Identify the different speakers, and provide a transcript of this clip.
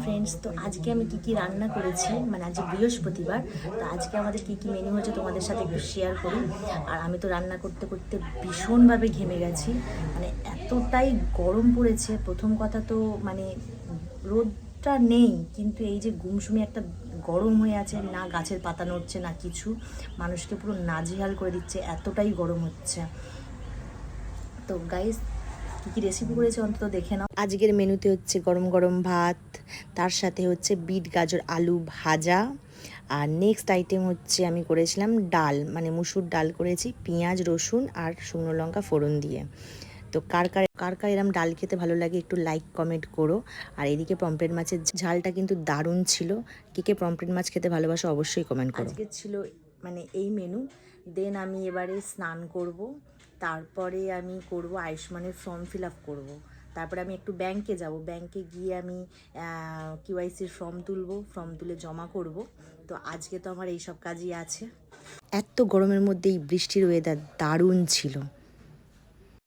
Speaker 1: Friends, তো আজকে আমি কি রান্না করেছি, মানে আজ বৃহস্পতিবার। তো আজকে আমাদের কি মেনু হয়েছে তোমাদের সাথে একটু শেয়ার করি। আর আমি তো রান্না করতে করতে ভীষণভাবে ঘেমে গেছি, মানে এতটাই গরম পড়েছে। প্রথম কথা তো মানে রোদটা নেই, কিন্তু এই যে গুমসুমি একটা গরম হয়ে আছে, না গাছের পাতা নড়ছে না কিছু, মানুষকে পুরো নাজেহাল করে দিচ্ছে, এতটাই গরম হচ্ছে। তো গাইস, কী রেসিপি করেছে অন্তত দেখে নাও। আজকের মেনুতে হচ্ছে গরম গরম ভাত, তার সাথে হচ্ছে বিট গাজর আলু ভাজা। আর নেক্সট আইটেম হচ্ছে আমি করেছিলাম ডাল, মানে মুসুর ডাল করেছি, পেঁয়াজ রসুন আর শুকনো লঙ্কা ফোড়ন দিয়ে। তো কার কার এরম ডাল খেতে ভালো লাগে একটু লাইক কমেন্ট করো। আর এদিকে পমফ্রেট মাছের ঝালটা কিন্তু দারুণ ছিল। কে পমফ্রেট মাছ খেতে ভালোবাসো অবশ্যই কমেন্ট করো। আজকে ছিল মানে এই মেনু। দেন আমি এবারে স্নান করব, তারপরে আমি করব আয়ুষ্মানের ফর্ম ফিল আপ করবো। তারপরে আমি একটু ব্যাংকে যাব, ব্যাংকে গিয়ে আমি কিউআইসির ফর্ম তুলে জমা করব। তো আজকে তো আমার এইসব কাজই আছে। এত গরমের মধ্যে এই বৃষ্টির ওয়েদার দারুণ ছিল।